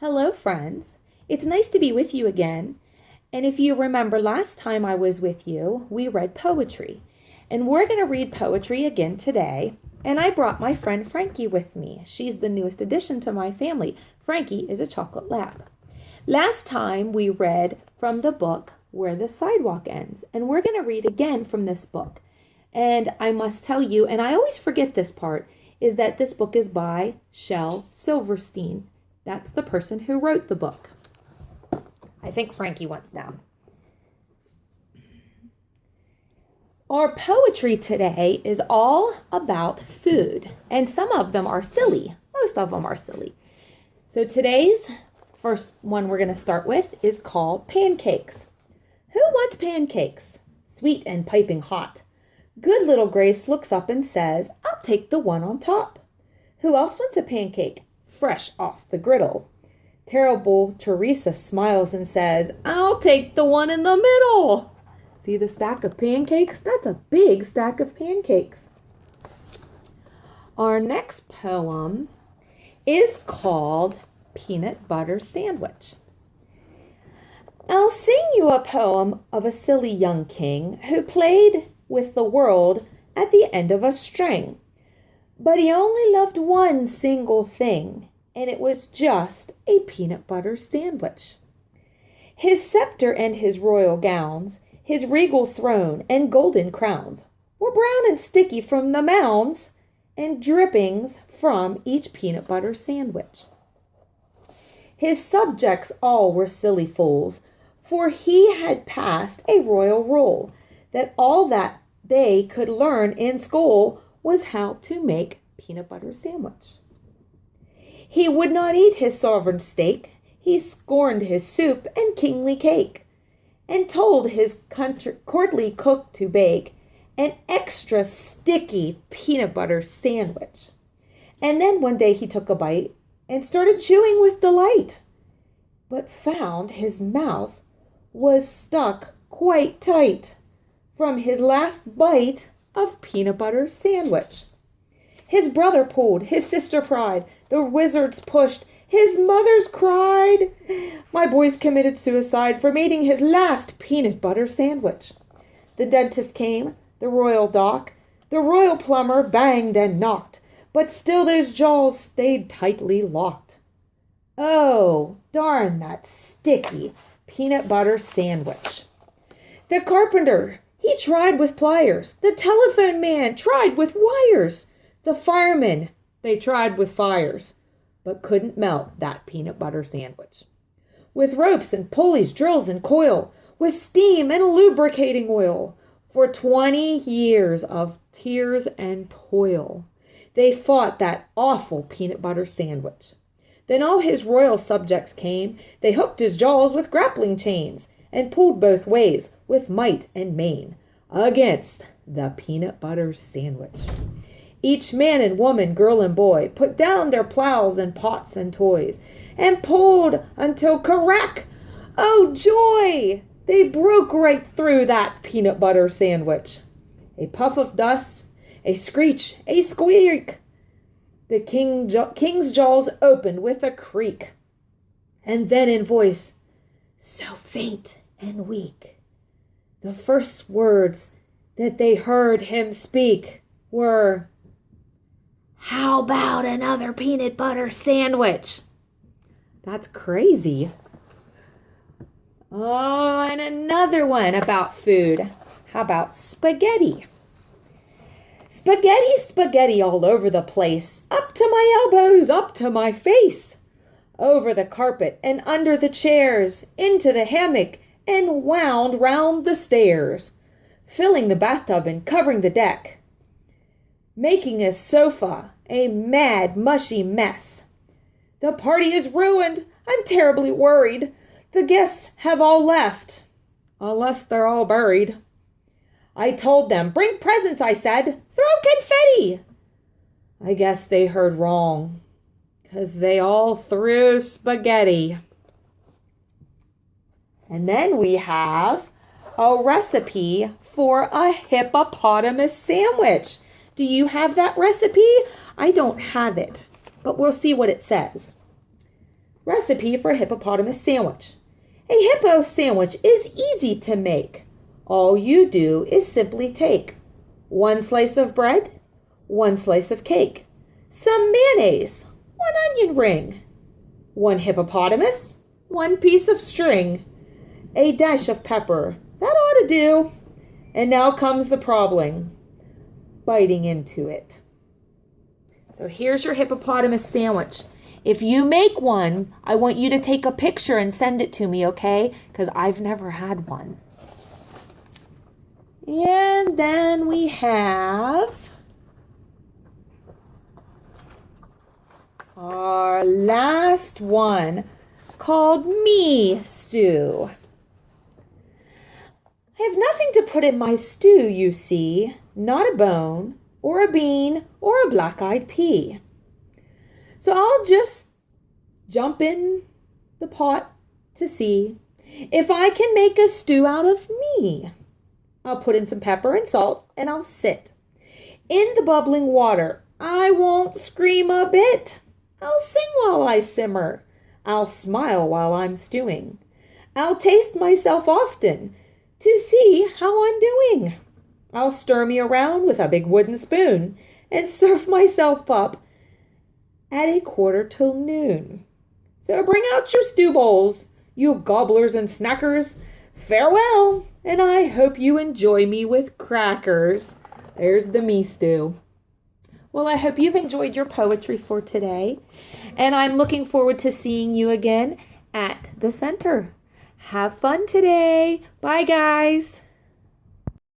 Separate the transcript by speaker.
Speaker 1: Hello, friends. It's nice to be with you again. And if you remember last time I was with you, we read poetry. And we're going to read poetry again today. And I brought my friend Frankie with me. She's the newest addition to my family. Frankie is a chocolate lab. Last time we read from the book Where the Sidewalk Ends. And we're going to read again from this book. And I must tell you, and I always forget this part, is that this book is by Shel Silverstein. That's the person who wrote the book. I think Frankie wants down. Our poetry today is all about food, and some of them are silly. Most of them are silly. So today's first one we're going to start with is called Pancakes. Who wants pancakes? Sweet and piping hot. Good little Grace looks up and says, I'll take the one on top. Who else wants a pancake? Fresh off the griddle. Terrible Teresa smiles and says, I'll take the one in the middle. See the stack of pancakes? That's a big stack of pancakes. Our next poem is called Peanut Butter Sandwich. I'll sing you a poem of a silly young king who played with the world at the end of a string. But he only loved one single thing, and it was just a peanut butter sandwich. His scepter and his royal gowns, his regal throne and golden crowns were brown and sticky from the mounds and drippings from each peanut butter sandwich. His subjects all were silly fools, for he had passed a royal rule that all that they could learn in school was how to make peanut butter sandwiches. He would not eat his sovereign steak. He scorned his soup and kingly cake, and told his courtly cook to bake an extra sticky peanut butter sandwich. And then one day he took a bite and started chewing with delight, but found his mouth was stuck quite tight from his last bite of peanut butter sandwich. His brother pulled, his sister pried, the wizards pushed, his mothers cried. My boy's committed suicide from eating his last peanut butter sandwich. The dentist came, the royal doc, the royal plumber banged and knocked, but still those jaws stayed tightly locked. Oh, darn that sticky peanut butter sandwich. The carpenter, he tried with pliers. The telephone man tried with wires. The firemen, they tried with fires, but couldn't melt that peanut butter sandwich. With ropes and pulleys, drills and coil, with steam and lubricating oil, for 20 years of tears and toil, they fought that awful peanut butter sandwich. Then all his royal subjects came. They hooked his jaws with grappling chains and pulled both ways with might and main against the peanut butter sandwich. Each man and woman, girl and boy, put down their plows and pots and toys and pulled until crack, oh joy, they broke right through that peanut butter sandwich. A puff of dust, a screech, a squeak. The king's jaws opened with a creak. And then in voice so faint and weak, the first words that they heard him speak were, how about another peanut butter sandwich? That's crazy. Oh, and another one about food. How about spaghetti? Spaghetti, spaghetti all over the place, up to my elbows, up to my face, over the carpet and under the chairs, into the hammock and wound round the stairs, filling the bathtub and covering the deck, making a sofa a mad, mushy mess. The party is ruined. I'm terribly worried. The guests have all left, unless they're all buried. I told them, bring presents, I said. Throw confetti. I guess they heard wrong, 'cause they all threw spaghetti. And then we have a recipe for a hippopotamus sandwich. Do you have that recipe? I don't have it, but we'll see what it says. Recipe for a hippopotamus sandwich. A hippo sandwich is easy to make. All you do is simply take 1 slice of bread, 1 slice of cake, some mayonnaise, 1 onion ring, 1 hippopotamus, 1 piece of string, a dash of pepper. That ought to do. And now comes the problem, biting into it. So here's your hippopotamus sandwich. If you make one, I want you to take a picture and send it to me, okay? Because I've never had one. And then we have our last one called me stew. I have nothing to put in my stew, you see, not a bone or a bean or a black-eyed pea. So I'll just jump in the pot to see if I can make a stew out of me. I'll put in some pepper and salt and I'll sit in the bubbling water. I won't scream a bit. I'll sing while I simmer. I'll smile while I'm stewing. I'll taste myself often to see how I'm doing. I'll stir me around with a big wooden spoon and serve myself up at 1:45 So bring out your stew bowls, you gobblers and snackers. Farewell, and I hope you enjoy me with crackers. There's the me stew. Well, I hope you've enjoyed your poetry for today, and I'm looking forward to seeing you again at the center. Have fun today. Bye, guys.